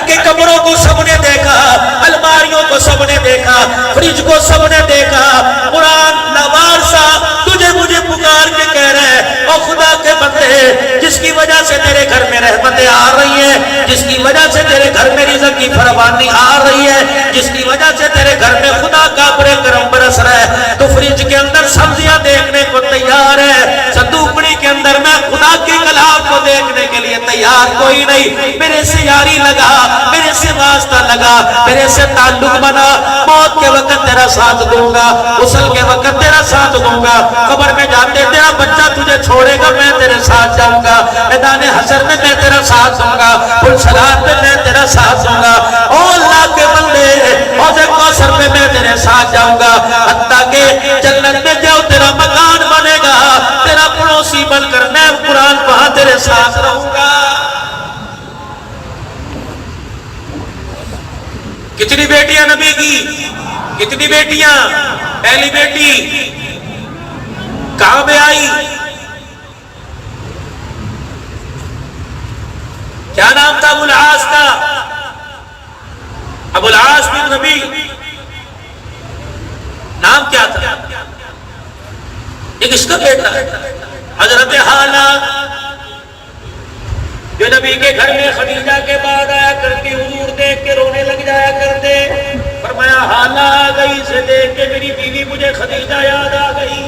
کے قبروں کو سب نے دیکھا، الماریوں کو سب نے دیکھا، فریج کو سب نے دیکھا. قرآن نوار سا تجھے مجھے پکار کے کہہ رہے ہیں او خدا کے بندے، جس کی وجہ سے تیرے گھر میں رحمتیں آ رہی ہیں، جس کی وجہ سے تیرے گھر میں رزق کی فراوانی آ رہی ہے، جس کی وجہ سے تیرے گھر میں خدا کا بڑے کرم برس رہا ہے، تو فریج کے اندر سبزیاں دیکھنے کو تیار ہے، صندوقڑی کے اندر میں خدا کے کلام کو دیکھنے کے لیے تیار کوئی نہیں. میرے سے یاری لگا، میرے سے واسطہ لگا، میرے سے تعلق بنا. موت کے وقت تیرا ساتھ دوں گا، غسل کے وقت تیرا ساتھ دوں گا، قبر میں جاتے تیرا بچہ تجھے چھوڑے گا میں تیرے ساتھ جاؤں گا، میدان حشر میں میں تیرا ساتھ دوں گا، پلسرات میں میں تیرا ساتھ دوں گا. او اللہ کے بندے، حوض کوثر میں میں تیرے ساتھ جاؤں گا، حتیٰ کہ جنت میں جاؤ تیرا مکان بنے گا، تیرا پڑوسی بن کر میں قرآن وہاں تیرے ساتھ رہوں گا. کتنی بیٹیاں نبی کی؟ کتنی بیٹیاں؟ پہلی بیٹی کہاں میں آئی؟ کیا نام تھا ابو العاص کا؟ ابو العاص بن نبی نام کیا تھا؟ یہ کس کا بیٹا؟ حضرت حالہ، جو نبی کے گھر میں خدیجہ کے بعد آیا کرتی، حضور دیکھ کے رونے لگ جایا کرتے. فرمایا حالہ آ گئی سے دیکھ کے میری بیوی مجھے خدیجہ یاد آ گئی.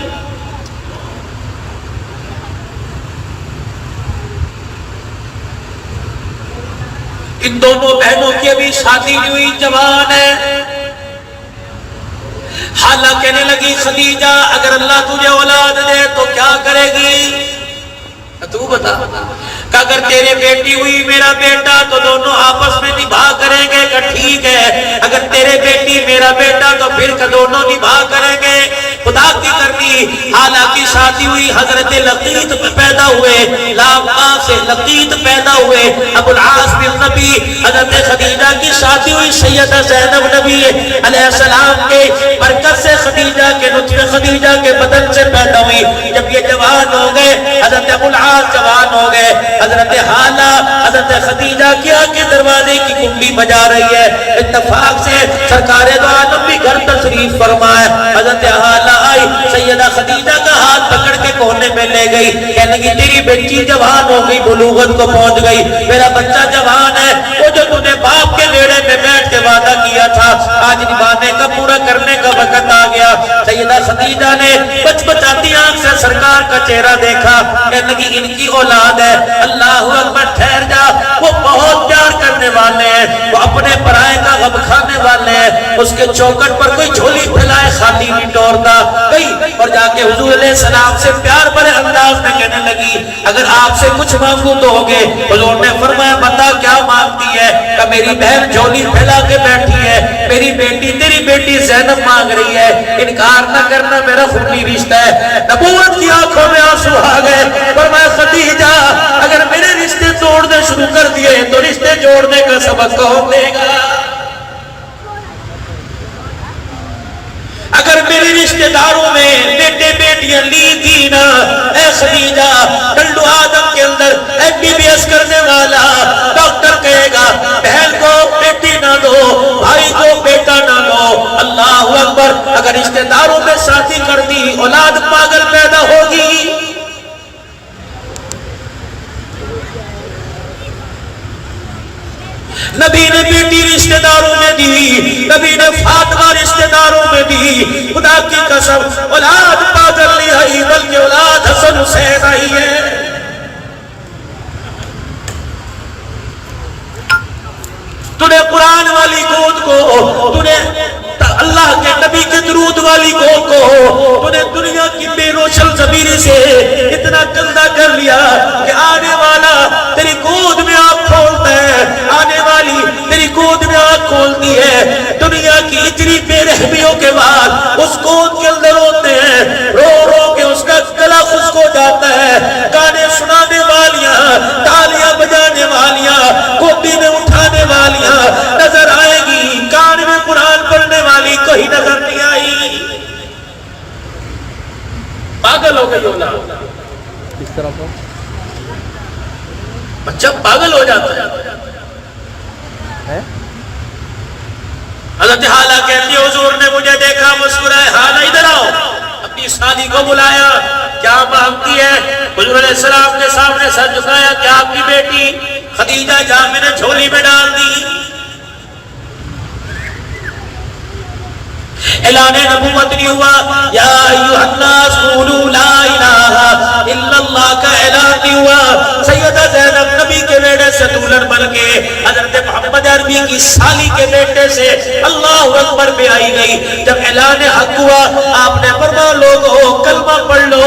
ان دونوں بہنوں کی ابھی شادی نہیں ہوئی، جوان ہے. حالہ کہنے لگی خدیجہ اگر اللہ تجھے اولاد دے تو کیا کرے گی؟ تو بتا. کہ اگر تیرے بیٹی ہوئی میرا بیٹا تو دونوں آپس میں نبھا کریں گے کہ ٹھیک ہے، اگر تیرے بیٹی میرا بیٹا تو پھر کہ دونوں نبھا کریں گے. خدا کی کرنی حالہ کی شادی ہوئی، حضرت لقیط پیدا ہوئے، لابا سے لقیط پیدا ہوئے. ابو العاص بن نبی، حضرت خدیجہ کی شادی ہوئی سیدہ زینب نبی علیہ السلام کے برکت سے، خدیجہ کے نطفے خدیجہ کے بدن سے پیدا ہوئی. جب یہ جوان ہو گئے، حضرت ابو العاص جوان ہو گئے، حضرت حالہ حضرت خدیجہ کی آنکھ دروازے کی کنڈی بجا رہی ہے. اتفاق سے سرکار دو عالم بھی گھر تشریف فرمائے. حضرت حالہ آئی، سیدہ خدیجہ کا ہاتھ پکڑ کے کونے میں لے گئی، کہنے لگی تیری بیٹی جوان ہو گئی، بلوغت کو پہنچ گئی، میرا بچہ جوان ہے، وہ جو تم نے باپ کے بیڑے میں بیٹھ کے وعدہ کیا تھا آج نبھانے کا پورا کرنے کا وقت آ گیا. سیدہ خدیجہ نے بچبچاتی آنکھ سے سرکار کا چہرہ دیکھا، کہنے لگی ان کی اولاد ہے. اللہ اکبر، ٹھہر جا، وہ بہت پیار کرنے والے ہیں، وہ اپنے پرائے کا غم کھانے والے ہیں. اس کے چوکٹ پر کوئی جھولی پھیلائے خالی نہیں ٹورتا گئی، اور جا کے حضور علیہ السلام سے پیار بھرے انداز میں کہنے لگی اگر آپ سے کچھ مانگوں تو ہوگے. حضور نے فرمایا بتا کیا مانگتی ہے؟ کہ میری بہن جھولی پھیلا کے بیٹھی ہے، میری بیٹی تیری بیٹی زینب مانگ رہی ہے، انکار نہ کرنا میرا خونی رشتہ ہے. نبوت کی آنکھوں میں آنسو آ گئے. فرمایا خدیجہ اگر میرے رشتے توڑنے شروع کر دیے تو رشتے جوڑنے کا سبق کون دے گا؟ اگر میرے رشتہ داروں میں بیٹے بیٹیاں لی تھی نا، اے خدیجہ ٹنڈو آدم کے اندر MBBS کرنے والا ڈاکٹر کہے گا بہن کو بیٹی نہ دو، بھائی کو بیٹا نہ دو. اللہ اکبر، اگر رشتہ داروں میں شادی کر دی اولاد پاگل پیدا ہوگی. نبی نے بیٹی رشتہ داروں میں دی، نبی نے فاطمہ رشتہ داروں میں دی. خدا کی قسم اولاد پاگل نہیں آئی بلکہ اولاد حسن حسین آئی ہے. تو نے قرآن والی گود کو، تو نے اللہ کے نبی کے درود والی گود کو، تو نے دنیا کی بے روشن ضمیر سے اتنا گندا کر لیا کہ آنے والا تیری گود میں آنکھ کھولتا ہے، آنے والی تیری گود میں آنکھ کھولتی ہے. دنیا کی اتنی بے رحمیوں کے بعد اس گود کے اندر ہوتے ہیں، رو رو کے اس کا گلا خشک ہو جاتا ہے. گانے سنانے والیاں، تالیاں بجانے والیاں، گودی میں اٹھانے والیاں نظر آئے گی، کان میں قرآن پڑھنے والی کوئی نظر نہیں آئی. پاگل ہو گئی اولاد. اس طرح بچہ پاگل ہو جاتا ہے. حضرت حالہ کہتی ہے حضور نے مجھے دیکھا مسکرائے، حالہ ادھر آؤ، اپنی سالی کو بلایا، کیا مانگتی ہے؟ حضور علیہ السلام کے سامنے سر جھکایا، کیا آپ کی بیٹی خدیجہ جہاں میں نے جھولی میں ڈال دی؟ اعلان نبوت نہیں ہوا، یا ایھا الناس قولوا لا الہ الا اللہ کا اعلان نہیں ہوا۔ سیدہ زینب نبی کے بیٹے سے دلہن بن کے حضرت محمد عربی کی سالی کے بیٹے سے اللہ اکبر پہ آئی گئی۔ جب اعلان حق ہوا آپ نے فرمایا لوگوں کلمہ پڑھ لو،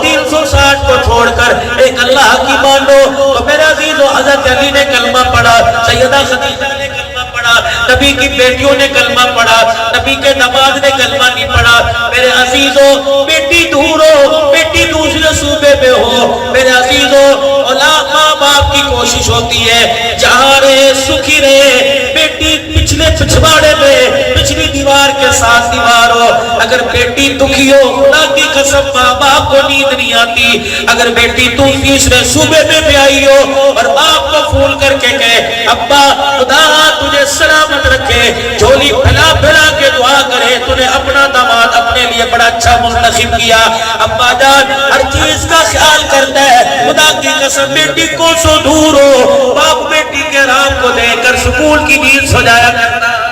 360 کو چھوڑ کر ایک اللہ کی مان لو۔ تو میرے عزیزو حضرت علی نے کلمہ پڑھا، سیدہ خدیجہ نے کلمہ پڑھا، نبی کی بیٹیوں نے کلمہ پڑھا، نبی کے نماز نے کلمہ نہیں پڑھا۔ میرے عزیزو بیٹی دور ہو، بیٹی دوسرے صوبے میں ہو، میرے عزیزو اولاد ماں باپ کی کوشش ہوتی ہے جہاں رہے سکھی رہے، بیٹی پچھلے پچھواڑے میں پچھلی دیوار کے ساتھ دیوار ہو۔ اگر بیٹی دکھی ہو خدا کی قسم ماں باپ کو نیند نہیں آتی۔ اگر بیٹی تو تیسرے صوبے میں بھی آئی ہو اور باپ کو فون کر کے کہے ابا خدا تجھے سلامت رکھے، جھولی پھیلا پھیلا کے دعا کرے تو نے اپنا داماد اپنے لیے بڑا اچھا منتخب کیا۔ ابا جان ہر چیز کا خیال کرتا ہے، خدا کی قسم بیٹی کو سو دور ہو، باپ بیٹی کے رام کو دے کر سکول کی نیند سجایا کرتا ہے۔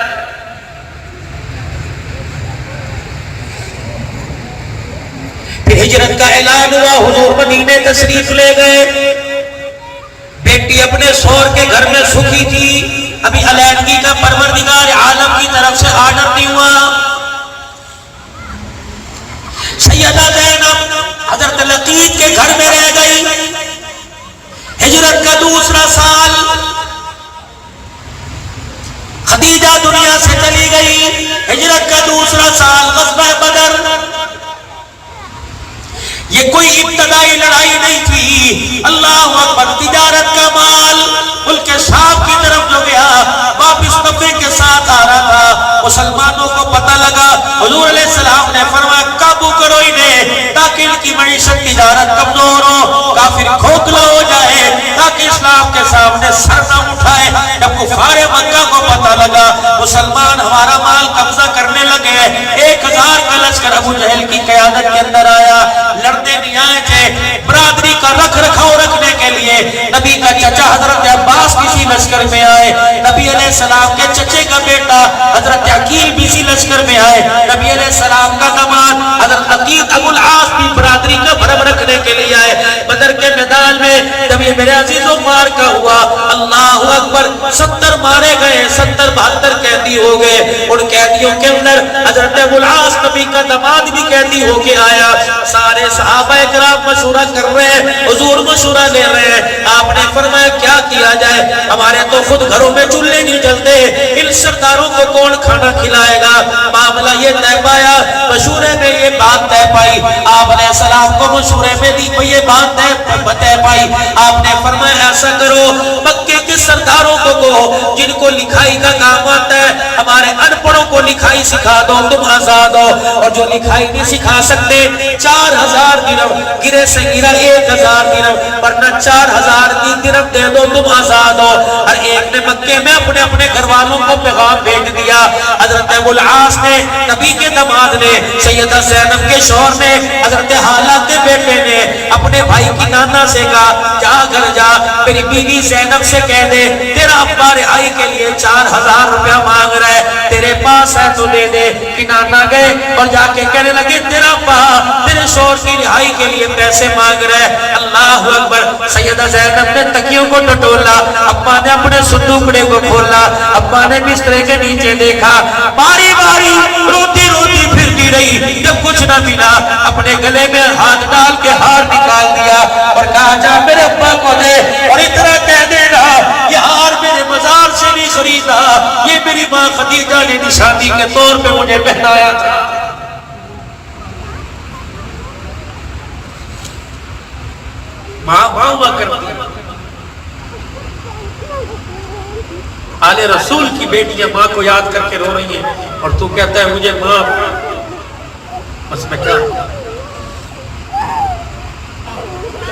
پھر ہجرت کا اعلان ہوا، حضور مدینے تشریف لے گئے۔ بیٹی اپنے شوہر کے گھر میں سکھی تھی، ابھی علیحدگی کا پروردگار عالم کی طرف سے آرڈر نہیں ہوا۔ سیدہ زینب حضرت لقیط کے گھر میں رہ گئی۔ ہجرت کا دوسرا سال، خدیجہ دنیا سے چلی گئی۔ ہجرت کا دوسرا سال غزوہ بدر، یہ کوئی ابتدائی لڑائی نہیں تھی، اللہ اکبر، تجارت کا مال ملک شام کی طرف جو گیا واپس نفع کے ساتھ آ رہا تھا۔ مسلمانوں کو پتہ لگا، حضور علیہ السلام نے فرمایا قابو کرو انہیں تاکہ ان کی معیشت تجارت کمزور ہو، کافر کھوکھلا ہو جائے، تاکہ اسلام کے سامنے سر نہ اٹھائے۔ جب کفار مکہ کو پتہ لگا مسلمان ہمارا مال قبضہ کرنے لگے، 1000 کا لشکر ابو جہل کی قیادت کے اندر آیا۔ لڑنے نہیں آئے تھے، برادری کا رکھ رکھاؤ رکھنے کے لیے نبی کا چچا حضرت عباس کسی لشکر میں آئے، نبی علیہ السلام کے چچے کا بیٹا حضرت عقیل بھی اسی لشکر میں آئے، نبی علیہ السلام کا داماد حضرت عقیل ابو العاص بھی برادری کا بھرم رکھنے کے لیے آئے۔ بدر کے میدان میں جب یہ میرے عزیزوں مار کا ہوا، اللہ اکبر، 70 مارے گئے، 70-72 قیدی ہو گئے۔ ان قیدیوں کے اندر حضرت ابو العاص نبی کا داماد بھی قیدی ہو کے آیا۔ سارے صحابہ کرام مشورہ کر رہے ہیں، حضور مشورہ لے رہے ہیں۔ آپ نے فرمایا کیا کیا جائے، ہمارے تو خود گھروں میں چولہے نہیں جلتے، ان سرداروں کو کون کھانا کھلائے گا؟ معاملہ یہ طے پایا، مشورے میں یہ بات طے پائی، آپ علیہ السلام کو مشورے میں دی یہ بات طے پائی۔ آپ نے فرمایا ایسا کرو، مکے کے سرداروں کو کہو جن کو لکھائی کا کام آتا ہے ہمارے ان پڑھوں کو لکھائی سکھا دو، تم آزاد ہو، اور جو لکھائی نہیں سکھا سکتے 4000 درہم، گرے سے گرا 1000 درہم، ورنہ 4000 کی درہم دے دو، تم آزاد ہو۔ ہر ایک نے مکے میں اپنے اپنے گھر والوں کو پیغام بھیج دیا۔ حضرت ابو العاص نے، نبی کے داماد نے، سیدہ زینب کے شوہر نے، حضرت حالہ کے بیٹے نے اپنے بھائی کی نانا سے کہا جا گھر جا، میری بیوی زینب سے کہہ دے تیرا ابا رہائی کے لیے 4000 روپیہ مانگ رہا ہے، تیرے پاس ہے تو دے دے۔ کہ نانا گئے اور جا کے کہنے لگے تیرا ابا تیرے شوہر کی رہائی کے لیے پیسے مانگ رہا ہے۔ اللہ اکبر، سیدہ زینب نے تکیوں کو ٹٹولا، ابا نے اپنے صندوقڑے کو کھولا، ابا نے بسترے کے نیچے دیکھا، باری باری روتی روتی پھرتی رہی، جب کچھ نہ ملا اپنے گلے میں ہاتھ ڈال کے ہار نکال دیا اور کہا جا میرے ابا کو دے، اور اتنا کہہ دینا یہ ہار میرے مزار سے نہیں خریدا، یہ میری ماں خدیجہ نے نشانی کے طور پہ مجھے پہنایا تھا۔ ماں ہوا کرتی ہے، آل رسول کی بیٹیاں ماں کو یاد کر کے رو رہی ہیں اور تو کہتا ہے مجھے ماں، بس میں کیا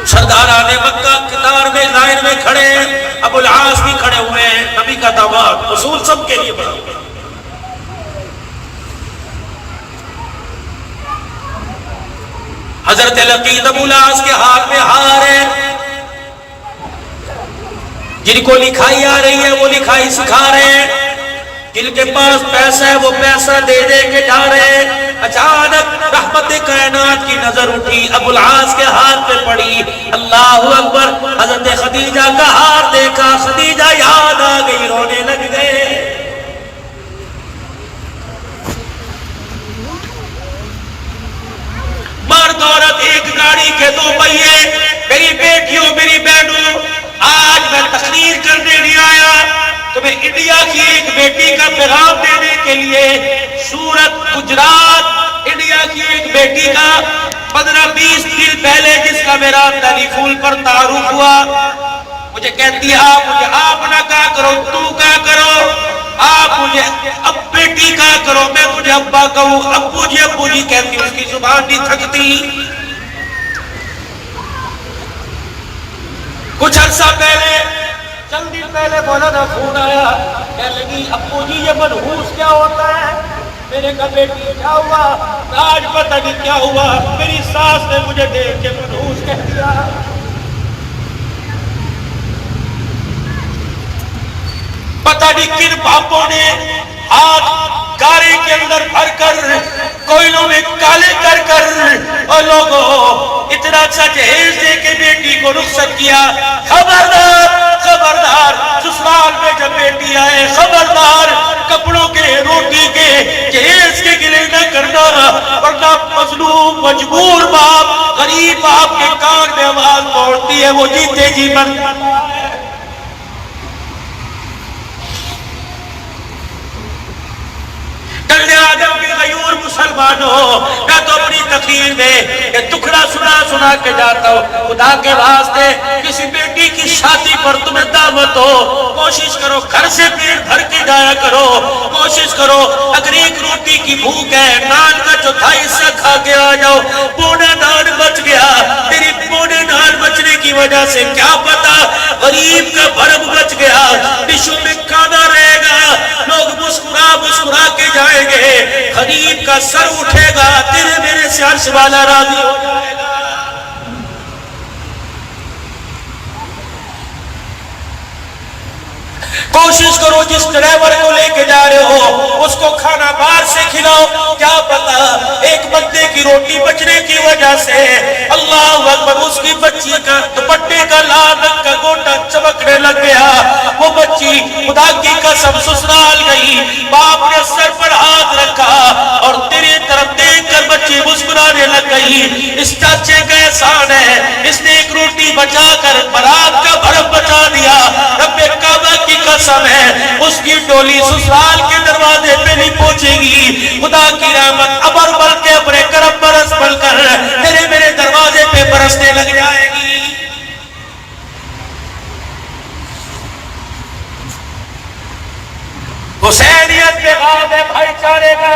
سرداران مکہ قطار میں لائن میں کھڑے ہیں، ابو العاص بھی کھڑے ہوئے ہیں، نبی کا داماد رسول سب کے لیے بڑا ہوئے۔ حضرت لقید ابو العاص کے ہاتھ میں ہار ہے، جن کو لکھائی آ رہی ہے وہ لکھائی سکھا رہے ہیں، جن کے پاس پیسہ ہے وہ پیسہ دے دے کے جا رہے ہیں۔ اچانک رحمت کائنات کی نظر اٹھی، ابو العاص کے ہاتھ پہ پڑی، اللہ اکبر، حضرت خدیجہ کا ہاتھ دیکھا، خدیجہ یاد آ گئی، رونے لگ گئے۔ مرد عورت ایک گاڑی کے دو پہیے، میری بیٹیوں میری بہنوں، آج میں تقریر کرنے نہیں آیا، تمہیں انڈیا کی ایک بیٹی کا پیغام دینے کے لیے، سورت گجرات انڈیا کی ایک بیٹی کا 15-20 دن پہلے جس کا میرا ٹیلی فون پر تعارف ہوا، مجھے کہتی ہے آپ نہ کہا کرو، تو کہا کرو، آپ مجھے اب بیٹی کہا کرو، میں تجھے ابا کہوں، ابو جی کہتی، اس کی زبان نہیں تھکتی۔ کچھ عرصہ پہلے، چند دن پہلے مولانا فون آیا، کہنے لگی ابو جی یہ منحوس کیا ہوتا ہے؟ میں نے کہا بیٹی کیا ہوا؟ آج پتہ نہیں کیا ہوا، میری ساس نے مجھے دیکھ کے منحوس کہہ دیا۔ پتہ نہیں کن باپوں نے ہاتھ گارے کے اندر بھر کر، کوئلوں میں کالے کر کر، اور لوگوں اتنا اچھا جہیز دے کے بیٹی کو رخصت کیا۔ خبردار خبردار، سسرال میں جب بیٹی آئے، خبردار کپڑوں کے، روٹی کے، جہیز کے گلے نہ کرنا، ورنہ مظلوم مجبور باپ، غریب باپ کے کان میں آواز پہنچتی ہے، وہ جیتے جی مرتا ہے۔ کل آدم کے غیور مسلمانوں، میں تو اپنی تقریر میں یہ ٹکڑا سنا کے جاتا ہوں، خدا کے واسطے کسی بیٹی کی شادی پر تمہیں دعوت ہو، کوشش کرو گھر سے پیٹ بھر کے جایا کرو، کوشش کرو اگر ایک روٹی کی بھوک ہے، نان کا چوتھائی حصہ کھا کے آ جاؤ، پونا نان بچ گیا، تیری پونے نان بچنے کی وجہ سے کیا پتا غریب کا بھرم بچ گیا، ڈشوں میں کھانا رہے گا، لوگ مسکرا کے جائیں گے، غریب کا سر اٹھے گا، تیرے میرے سے عرش والا راضی ہو جائے گا۔ کوشش کرو جس ڈرائیور کو لے کے جا رہے ہو اس کو کھانا باہر سے کھلاؤ، کیا پتا ایک بندے کی روٹی بچنے کی وجہ سے اللہ اکبر اس کی بچی کا دوپٹے کا لال رنگ کا گوٹا چمکنے لگ گیا، وہ بچی خدا کی قسم سسرال گئی، باپ نے سر پر ہاتھ رکھا اور تیری طرف دیکھ کر بچی مسکرانے لگ گئی۔ اس چاچے کا احسان ہے، اس نے ایک روٹی بچا کر برات کا بھرم بچا دیا، رب کعبہ کی قسم ہے اس کی ڈولی سسرال کے دروازے پہ نہیں پہنچے گی، خدا کی رحمت ابر بل کے اپنے کرم برس بل کر تیرے میرے دروازے پہ برسنے لگ جائے گی۔ حسینیت پیغام ہے بھائی چارے کا۔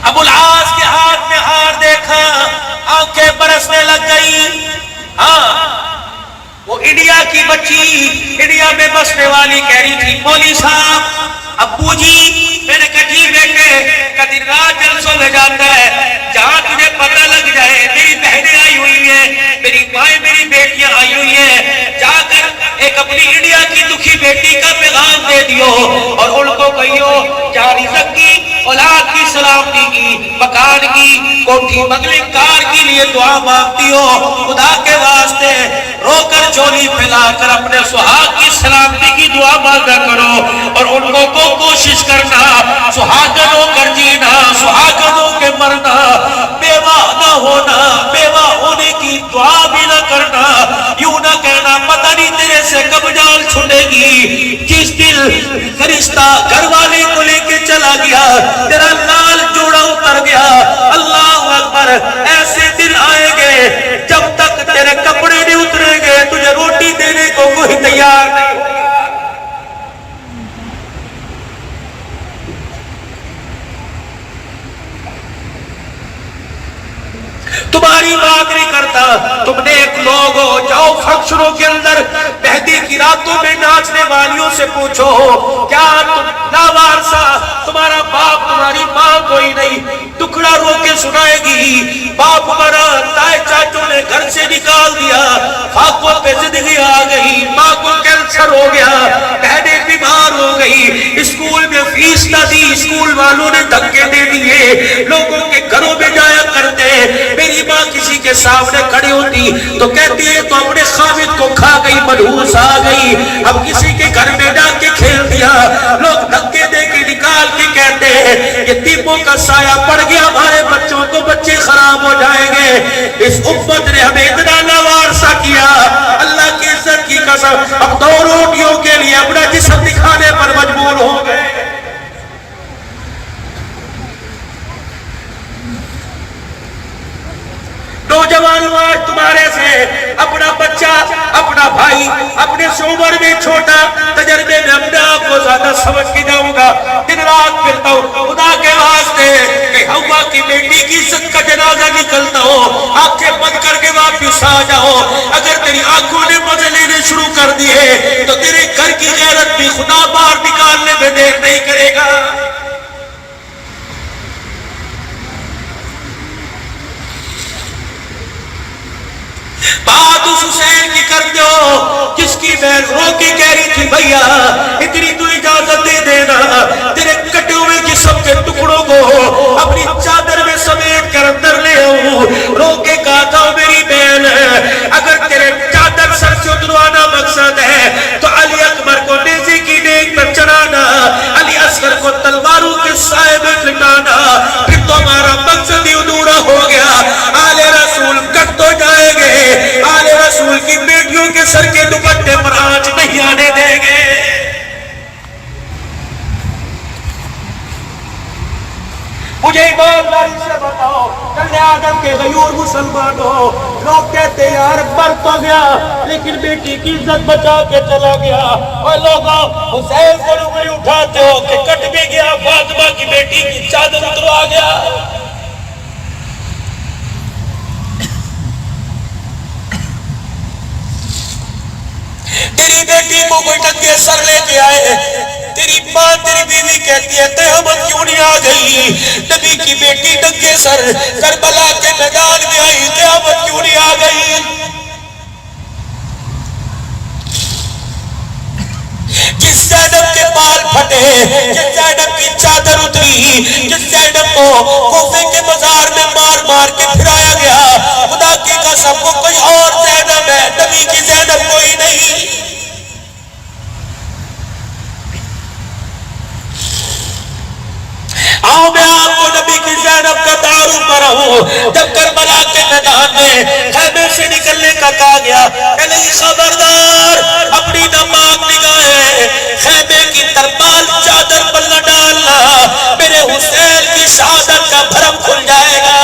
ابو العاص کے ہاتھ میں ہار دیکھا، آنکھیں برسنے لگ گئی۔ ہاں وہ انڈیا کی بچی، انڈیا میں بسنے والی کہہ رہی تھی مولوی صاحب ابو جی، میں نے کہا جی بیٹے کا دن رات جلسوں میں جاتا ہے، جہاں تجھے پتہ لگ جائے میری بہنیں آئی ہوئی ہیں، میری مائیں میری بیٹیاں آئی ہوئی ہیں، جا کر ایک اپنی انڈیا کی دکھی بیٹی کا پیغام دے دیو اور ان کو کہیو جاری زکی اولاد کی سلامتی کی، مکان کی، کوٹھی بنگلے کار کے لیے دعا مانگتی ہو، خدا کے واسطے رو کر چولی پھیلا کر اپنے سہاگ کی سلامتی کی دعا مانگا کرو، اور ان کو کوشش کرنا سہاگن ہو کر جینا، سہاگن ہو کے مرنا، بیوہ نہ ہونا، بیوہ ہونے کی دعا بھی نہ کرنا، یوں نہ کہنا پتہ نہیں تیرے سے کب جان چھوٹے گی، جس دل فرشتہ گھر والے کو لے کے چلا گیا تیرا لال جوڑا اتر گیا۔ اللہ اکبر، ایسے دن آئیں گے جب تک تیار نہیں ہوگا۔ تمہاری بات نہیں کرتا، تم نیک لوگ ہو، جاؤ فنکشنوں کے اندر مہندی کی راتوں میں ناچنے والیوں سے پوچھو کیا تم لاوارثہ، تمہارا باپ تمہاری ماں کوئی نہیں، ٹکڑا رو کے سنائے گی باپ مرا، تائے چاچوں نے گھر سے نکال دیا، فاقوں پہ زندگی آ گئی، ماں کو کینسر ہو گیا، بہنیں بیمار ہو گئی، اسکول میں فیس نہ دی، اسکول والوں نے دھکے دے دیے، لوگوں کے گھروں میں جایا کرتے، میری ماں کسی کے سامنے کھڑی ہوتی تو کہتی ہے تو اپنے خامد کو کھا گئی، منحوس آ گئی، اب کسی کے گھر میں جا کے کھیل دیا، لوگ دھکے دے کے نکال کے کہتے ہیں یتیموں کا سایہ پڑ گیا ہمارے بچوں کو، بچے خراب ہو جائیں گے۔ اس امت نے ہمیں اتنا لاوارثہ کیا، اللہ کی عزت کی قسم اب 2 روٹیوں کے لیے اپنا جسم دکھانے پر مجبور ہو گئے۔ نوجوان آج تمہارے سے اپنا بچہ، اپنا بھائی، اپنے سے عمر میں چھوٹا، تجربے میں اپنے آپ کو زیادہ سمجھ کے جاؤں گا، دن رات پھرتا ہوں خدا کے واسطے کہ ہوا کی بیٹی کی عزت کا جنازہ نکلتا ہو، آنکھیں بند کر کے واپس آ جاؤ، اگر تیری آنکھوں نے مزے لینے شروع کر دیے تو تیرے گھر کی غیرت بھی خدا باہر نکالنے میں دیر نہیں کرے گا۔ بات اس حسین کی کر دو جس کی میں رو کے کہہ رہی تھی بھیا اتنی تو اجازت دے دینا تیرے کٹے ہوئے جسم کے ٹکڑوں کو اپنی چادر میں سمیٹ کر اندر لے آؤں، رو کے کہا تھا میری بہن اگر تیرے چادر سر سے اتروانا مقصد ہے تو علی اکبر کو نیزے کی نیک پر چڑھانا، علی اصغر کو تلواروں کے سائے میں لٹانا، پھر تو ہمارا مقصد ہی ادھورا ہو گیا، آل رسول کٹ تو جائیں گے، آل رسول کی بیٹیوں کے سر کے دوپٹے پر آنچ نہیں آنے دیں گے۔ مجھے ایمانداری سے بتاؤ کل آدم کے غیور مسلمانوں، لوگ کہتے ہیں یار مر تو گیا لیکن بیٹی کی عزت بچا کے چلا گیا، اور لوگوں حسین کو انگلی اٹھاتے ہو کہ کٹ بھی گیا، فاطمہ کی بیٹی کی چادر اتروا گیا۔ تیری بیٹی کو کوئی ٹنگے سر لے کے آئے، تیری ماں تیری بیوی کہتی ہے تہمت کیوں نہیں آ گئی، نبی کی بیٹی ٹنگے سر کربلا کے میدان میں آئی، تہمت کیوں نہیں آ گئی؟ جس زینب کے بال پھٹے، جس زینب کی چادر اتری، جس زینب کو کوفے کے بازار میں مار مار کے پھرایا گیا، خدا کی قسم وہ کوئی اور زینب ہے، نبی کی زینب کوئی نہیں۔ آؤ میں آپ کو نبی کی زینب کا تعارف کراؤں۔ جب کربلا کے میدان میں خیمے سے نکلنے کا کہا گیا کہ نہیں خبردار اپنی ناپاک نگاہیں خیمے کی ترپال چادر پر نہ ڈالنا، میرے حسین کی شہادت کا بھرم کھل جائے گا۔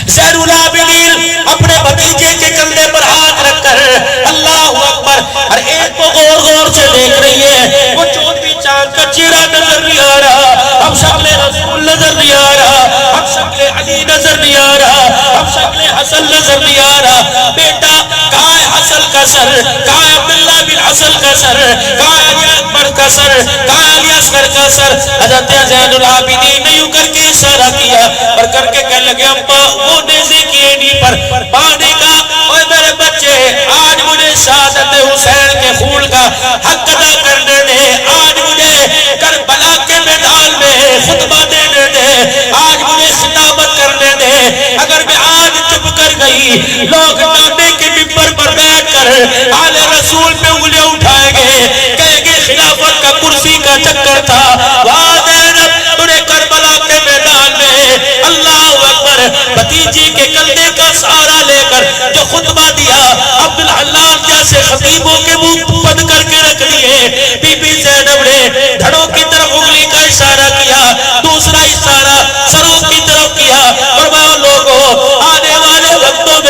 زین العابدین اپنے بھتیجے کے کندھے پر ہاتھ رکھ کر اللہ اکبر، ہر ایک کو غور غور سے دیکھ رہی ہے، وہ 14ویں چاند کا چہرہ نظر نہیں آ رہا، اب شکل رسول نظر نہیں آ رہا، اب شکل علی نظر نہیں آ رہا، اب شکل حسن نظر نہیں آ رہا۔ بیٹا کہاں ہے حسن کا سر، کہاں ہے عبداللہ بن حسن کا سر، کہاں ہے علی اکبر کا سر، کہاں ہے علی اصغر کا سر؟ حضرت زین العابدین نے یوں کر کے اشارہ کیا اور کر کے کہنے لگے ابا وہ نیزے کی اینی پر پانے کا، اوے میرے بچے آج مجھے شہادت حسین کے خون کا حق ادا کرنے دے، آج مجھے کربلا کے میدان میں خطبہ دینے دے، آج مجھے خطابت کرنے دے، اگر میں آج چپ کر گئی لوگ نانے کے ممبر پر بیٹھ کر آل رسول پہ انگلیاں اٹھائیں گے، کہیں گے خلافت کا کرسی کا چکر تھا، واہ زینب تو نے کربلا کے میدان میں اللہ اکبر بھتیجی کے کندھے کا سہارا لے کر جو خطبہ دیا، عبدالحلال جیسے خطیبوں کے منہ بند کر کے رکھ لیے۔ بی بی زینب نے دھڑوں کی طرف انگلی کا اشارہ کیا، دوسرا اشارہ سروں کی طرف کیا، فرمایا لوگوں آنے والے وقتوں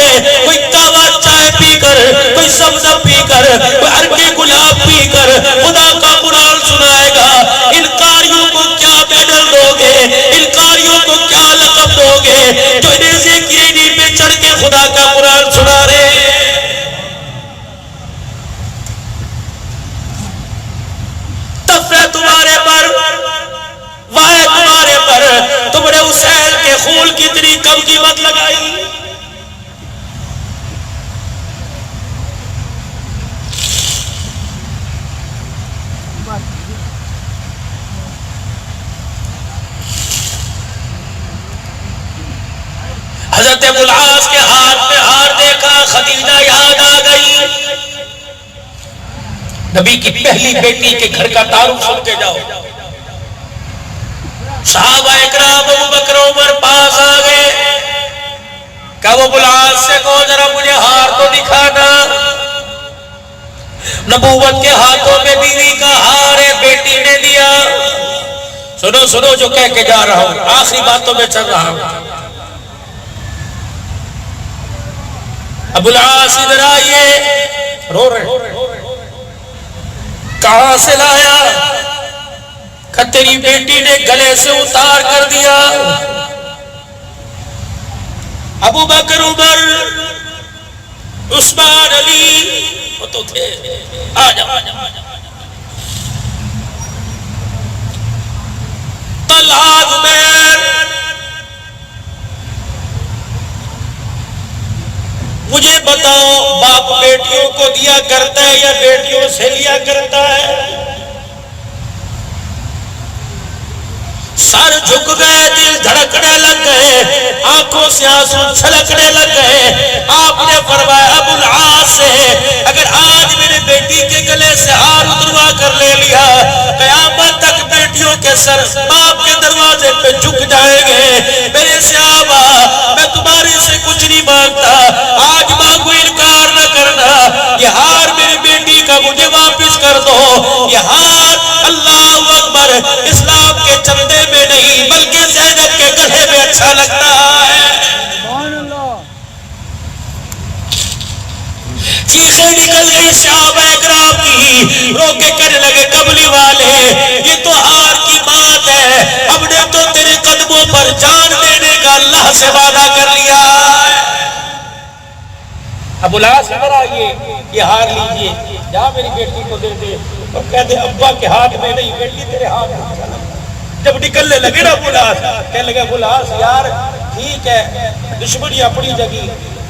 ابو العاص کے ہاتھ میں ہار دیکھا، خدیجہ یاد آ گئی. نبی کی پہلی بیٹی کے گھر کا تعارف سن کے جاؤ. صحابہ اکرام ابو بکر عمر پاس آ گئے. کہا وہ ابو العاص سے کہو ذرا مجھے ہار تو دکھانا. نبوت کے ہاتھوں میں بیوی کا ہار ہے، بیٹی نے دیا. سنو سنو جو کہہ کے جا رہا ہوں، آخری باتوں میں چل رہا ہوں. ابو العاص ادھر آئیے. رو رہے کہاں سے لایا؟ کہ تیری بیٹی نے گلے سے اتار کر دیا. ابو بکر عمر عثمان علی وہ تو تھے. آ جاؤ. طلحہ زبیر مجھے بتاؤ، باپ بیٹیوں کو دیا کرتا ہے یا بیٹیوں سے لیا کرتا ہے؟ سر جھک گئے، دل دھڑکنے لگ گئے، آنکھوں سے آنسو چھلکنے لگ گئے. آپ نے فرمایا ابو العاص سے اگر آج میرے بیٹی کے گلے سے ہار اتروا کر لے لیا، قیامت تک بیٹیوں کے سر باپ کے دروازے پہ جھک جائیں گے. میرے صحابہ میں تمہارے سے کچھ نہیں مانگتا، آج ماں کو انکار نہ کرنا. یہ ہار میری بیٹی کا مجھے واپس کر دو. یہ ہار اللہ اکبر اسلام کے چندے میں نہیں بلکہ زینب کے گلے میں اچھا لگتا ہے. چیخیں نکل گئی صحابہ اکرام کی، رو کے کہنے لگے کملی والے یہ تو ہار کی بات ہے، ہم نے تو تیرے قدموں پر جان دینے کا اللہ سے وعدہ کر لیا. ابو العاص ادھر آئیے، یہ ہار لیجئے، جا میری بیٹی کو دے دے. اور کہہ دے ابا کے ہاتھ میں نہیں، بیٹی تیرے ہاتھ میں. جب نکلنے لگے نا ابو العاص، کہنے لگے ابو العاص یار ٹھیک ہے دشمنی اپنی جگہ،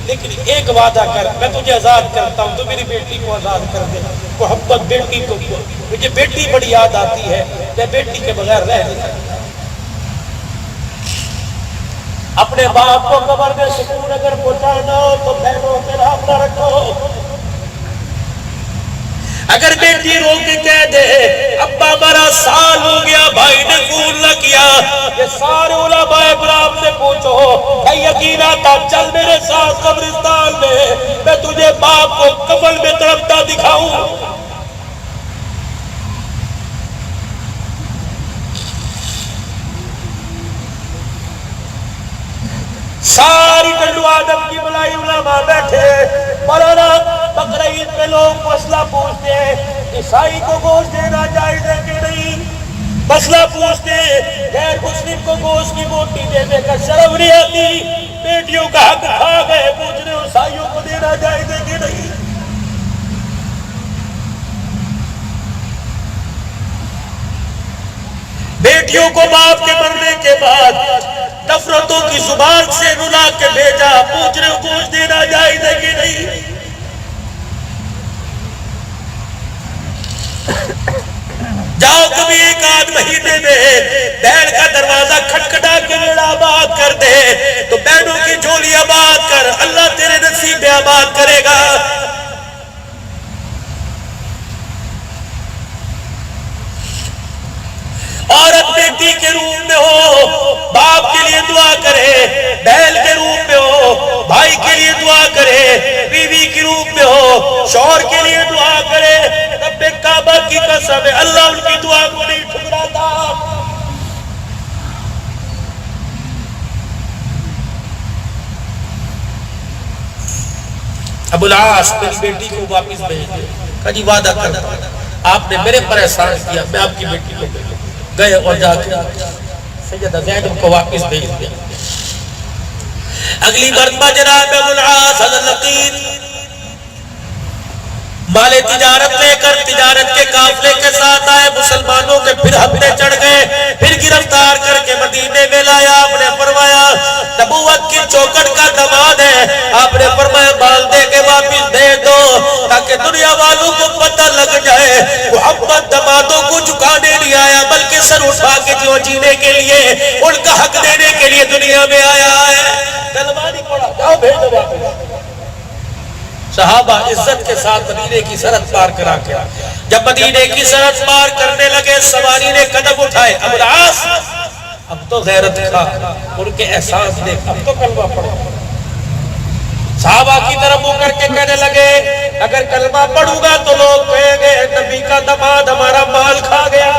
لیکن ایک وعدہ کر، میں تجھے آزاد کرتا ہوں تو میری بیٹی کو آزاد کر دے. محبت بیٹی کو، مجھے بیٹی بڑی یاد آتی ہے، میں بیٹی کے بغیر رہ نہیں سکتا. اپنے باپ کو قبر میں سکون اگر پہنچانا ہو تو بہنوں سے رابطہ رکھو. اگر بیٹی رو کے کہہ دے ابا ہمارا سال ہو گیا بھائی نے فون نہ کیا، یہ سارے علماء ابراہیم سے پوچھو، کہ یقین آتا چل میرے ساتھ قبرستان میں تجھے باپ کو کفن میں تڑپتا دکھاؤں. ساری ٹنڈو آدم کی بلائی علماء بیٹھے. مولانا بقرعید میں لوگ مسئلہ پوچھتے ہیں عیسائی کو گوشت دینا جائز ہے کہ نہیں، مسئلہ پوچھتے ہیں غیر مسلم کو گوشت کی بوٹی دینے کا شرم نہیں آتی، بیٹیوں کا حق کھا گئے، پوچھ رہے عیسائیوں کو دینا جائز ہے کہ نہیں. بیٹیوں کو باپ کے مرنے کے بعد نفرتوں کی زبان سے رلا کے بھیجا، پوچھ رہے گوشت دینا جائز ہے کہ نہیں. جاؤ کبھی ایک آدھ مہینے میں بہن کا دروازہ کھٹکھٹا کے بیڑا آباد کر دے تو بہنوں کی جھولی آباد کر، اللہ تیرے نصیب میں آباد کرے گا. عورت بیٹی کے روپ میں ہو باپ کے لیے دعا کرے، بہن کے روپ میں ہو بھائی کے لیے دعا کرے، بیوی کے روپ میں ہو شوہر کے لیے دعا کرے. رب کعبہ کی قسم ہے اللہ ان کی دعا کو نہیں ٹھکراتا. ابو العاص میری بیٹی کو واپس بھیج دے. کہا جی وعدہ کرتا آپ نے میرے پر احسان کیا، میں آپ کی بیٹی کو گئے اور جا کے سیدہ زینب کو واپس بھیج دیا. اگلی مرتبہ جناب ابو العاص حضرت لقید مال تجارت لے کر تجارت کے قافلے کے ساتھ آئے، مسلمانوں کے پھر ہفتے چڑھ گئے، پھر گرفتار کر کے مدینے میں لایا. آپ نے فرمایا نبوت کی چوکٹ کا دماد ہے، آپ نے فرمایا بال دے کے واپس بھیج دو تاکہ دنیا والوں کو پتہ لگ جائے محمد دمادوں کو جھکانے نہیں آیا بلکہ سر اٹھا کے جو جینے کے لیے ان کا حق دینے کے لیے دنیا میں آیا ہے. کلمہ نہیں پڑھا، جاؤ بھیجو واپس۔ صحابہ عزت کے ساتھ مدینے کی سرحد پار کرا کے جب مدینے کی سرحد پار کرنے لگے سواری نے قدم اٹھائے، ابو العاص اب تو غیرت تھا، ان کے احساس دیکھ، اب تو کلمہ پڑھو۔ صحابہ کی طرف منہ کر کے کہنے لگے اگر کلمہ پڑھوں گا تو لوگ کہیں گے نبی کا دماد ہمارا مال کھا گیا۔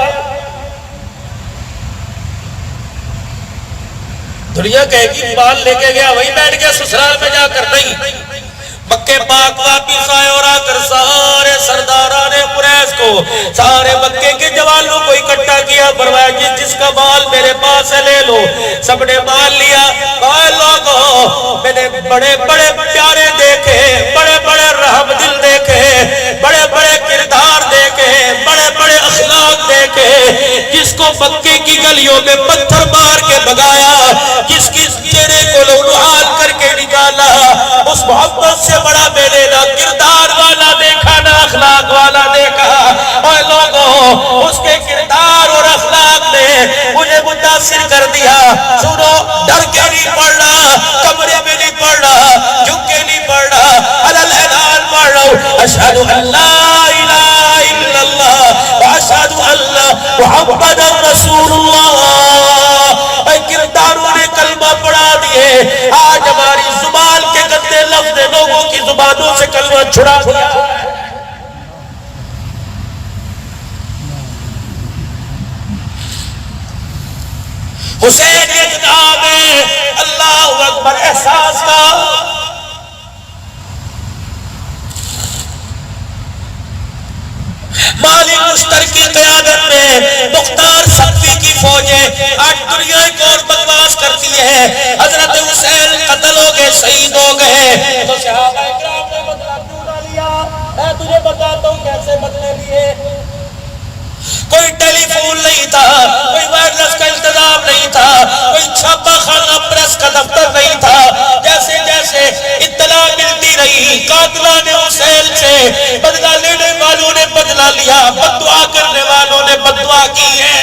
دنیا کہے گی مال لے کے گیا وہی بیٹھ گیا سسرال میں جا کر، نہیں، مکے پاک واپس آئے اور آ کر سارے سرداران قریش کو، سارے مکے کے جوانوں کو اکٹھا کیا، فرمایا جس جس کا مال میرے پاس ہے لے لو۔ سب نے مال لیا۔ اے لوگوں، میں نے بڑے بڑے پیارے دیکھے، بڑے بڑے رحم دل دیکھے، بڑے بڑے کردار دیکھے، بڑے بڑے اخلاق دیکھے، جس کو مکے کی گلیوں میں پتھر مار کے بھگایا، جس کی چہرے کو لولوحال کر کے نکالا، اس محبت سے بڑا میں نے نہ کردار والا دیکھا نہ اخلاق والا دیکھا۔ اور لوگوں، اس کے کردار اور اخلاق نے مجھے متاثر کر دیا۔ سنو، ڈر کے نہیں پڑھ رہا، کمرے میں نہیں پڑھ رہا، جھک کے نہیں پڑھ رہا، علل اعلان پڑھ رہا ہوں، اشہد ان لا الہ الا اللہ واشہد ان محمد رسول اللہ۔ اے کرداروں نے کلمہ پڑھا دیے، آج ہماری زبان کے گندے لفظ لوگوں کی زبانوں سے کلمہ چھڑا دیا۔ حسین ایک نام ہے، اللہ اکبر، احساس کا۔ مالک مشتر کی قیادت میں مختار صفی کی فوجیں آج دنیا ایک اور بکواس کرتی ہے، حضرت حسین قتل ہو گئے، شہید ہو گئے، تو صحابہ اکرام نے بدلہ کیوں نہ لیا؟ میں تجھے بتاتا ہوں کیسے بدلے لیے۔ کوئی ٹیلی فون نہیں تھا، کوئی وائرلیس کا انتظام نہیں تھا، کوئی چھاپا خانہ پریس کا دفتر نہیں تھا۔ جیسے جیسے اطلاع ملتی رہی، قاتلان حسین سے بدلہ لینے والوں نے بدلہ لیا، بددعا کرنے والوں نے بددعا کی ہے۔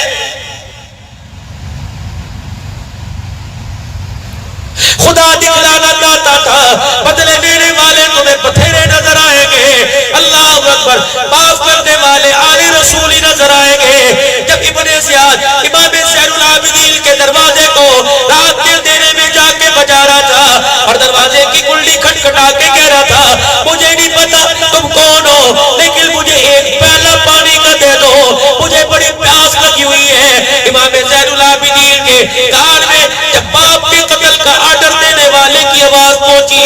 خدا دکھلانا چاہتا تھا بدلے لینے والے تمہیں بتھیرے نظر آئیں گے، اللہ اکبر، معاف کرنے والے آل رسولی نظر آئیں گے۔ جب ابن زیاد امام زین العابدین کے دروازے کو رات کے دینے میں جا کے بجا رہا تھا اور دروازے کی کلڈی کھٹکھٹا کے کہہ رہا تھا مجھے نہیں پتا تم کون ہو لیکن مجھے ایک پیالہ پانی کا دے دو، مجھے بڑی پیاس لگی ہوئی ہے۔ امام زین العابدین کے کان میں جب باپ کے قتل کا آرڈر دینے والے کی آواز پہنچی،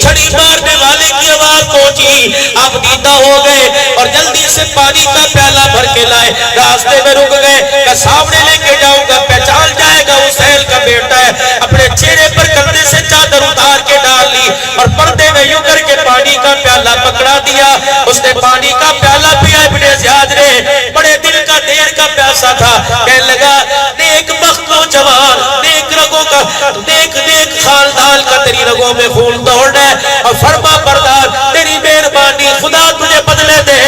چھڑی مارنے والے کی آواز پہنچی، آپ دیدہ ہو گئے اور جلدی سے پانی کا پیالہ بھر کے لائے، راستے میں رک گئے کہ سامنے لے کے جاؤں گا پہچان جائے گا حسین کا بیٹا ہے۔ اپنے چہرے پر کندھے سے چادر اتار کے ڈال لی اور پردے میں یوں کر کے پانی کا پیالہ پکڑا دیا۔ اس نے پانی کا پیالہ پیا، ابن زیاد نے بڑے دل کا دیر کا پیاسا تھا، کہنے لگا نیک بخت نوجوان، نیک رگوں کا، نیک خاندان کا تیری رگوں میں خون دوڑ ہے، اور فرما بردار تیری مہربانی، خدا تجھے بدلے دے،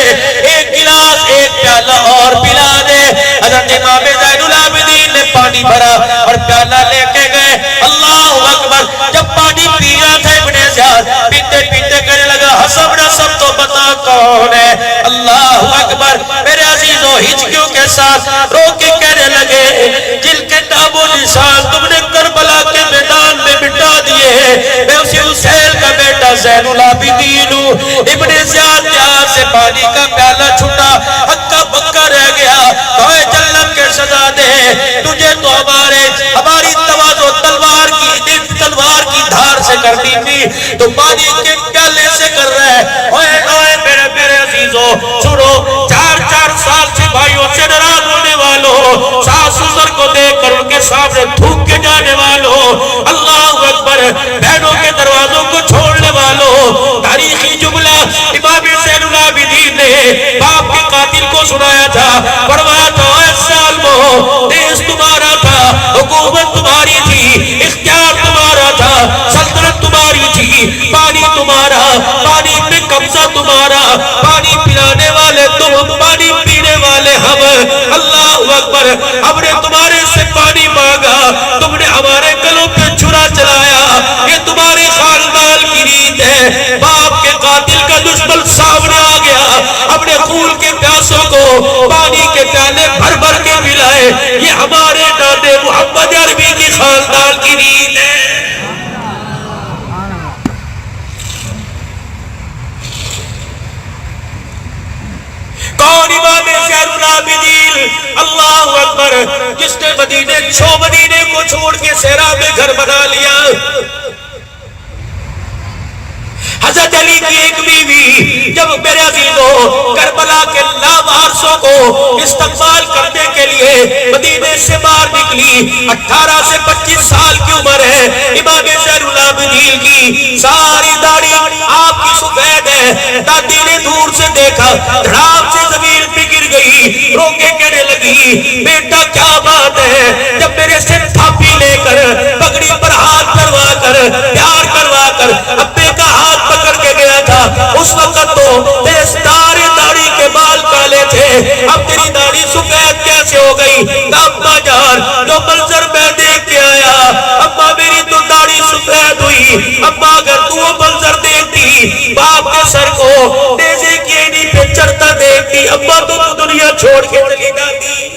ایک گلاس ایک پیالہ اور پلا دے۔ حضرت امام زین العابدین نے پانی بھرا اور پیالہ لے کے گئے، اللہ اکبر۔ جب پانی پی رہا تھا ابن زیاد پیتے پیتے کہنے لگا حسب نسب تو بتا کون ہے، اللہ اکبر۔ میرے عزیزوں ہچکیوں کے ساتھ رو کے کہنے لگے جن کے نام و نشان تم نے کربلا کے میدان میں مٹا دیے، میں اسی حسین کا بیٹا زین العابدین ہوں۔ ابن زیاد کے ہاتھ سے پانی کا پیالہ چھوٹا، ہکا بکا رہ گیا، کہے جنت کے شہزادے تجھے تو ہماری توازو تلوار کی دھار سے کرنی تھی، تو پانی کے پیالے سے کر رہے ہیں۔ میرے عزیزوں سنو، 4 سال سے بھائیوں سے ناراض ہونے والوں، ساس سسر کو دیکھ کر ان کے سامنے تھوک کے جانے والوں، اللہ اکبر، بہنوں کے دروازوں کو چھوڑنے والوں، تاریخی جملہ امام زین العابدین نے باپ کے قاتل کو سنایا تھا، فرمایا تھا اے ظالمو، دیس تمہارا تھا، حکومت تمہاری تھی، اختیار تمہارا تھا، سلطنت تمہاری تھی، پانی تمہارا، پانی پہ قبضہ تمہارا، پانی پلانے والے تم، پانی پینے والے ہم، اللہ اکبر۔ ہم نے تمہارے سے پانی مانگا، تم نے ہمارے گلوں پہ چھرا چلایا، یہ تمہارے خاندان خاندان کی ریت ہے. کون امام زین العابدین اللہ اکبر جس نے مدینے کو چھوڑ کے صحرا میں گھر بنا لیا. حضرت علی کی ایک بیوی جب میرے عزیزوں کربلا کے لاوارثوں کو استقبال کرنے کے لیے مدینے سے باہر نکلی, 18 سے 25 سال کی عمر ہے امام زین العابدین کی, ساری داڑھی آپ کی سفید ہے. دادی نے دور سے دیکھا, دھڑام سے زمین پہ گر گئی, رو کے کہنے لگی بیٹا کیا بات ہے. جب میرے سے تھاپی لے کر پگڑی پر ہاتھ کروا کر پیار کروا کر ابے کا ہاتھ پکڑ کے گیا تھا, اس وقت تو تیرے سارے داڑھی کے بال کالے تھے, اب تیری داڑھی سفید کیسے ہو گئی. ابا جان جو منظر میں دیکھ کے آیا, ابا میری تو داڑھی سفید ہوئی. ابا اگر تو وہ منظر دیکھتی باپ کے سر کو نیزے کی اینی پہ چڑھتا دیکھتی, ابا تو دنیا چھوڑ کے چلی جاتی.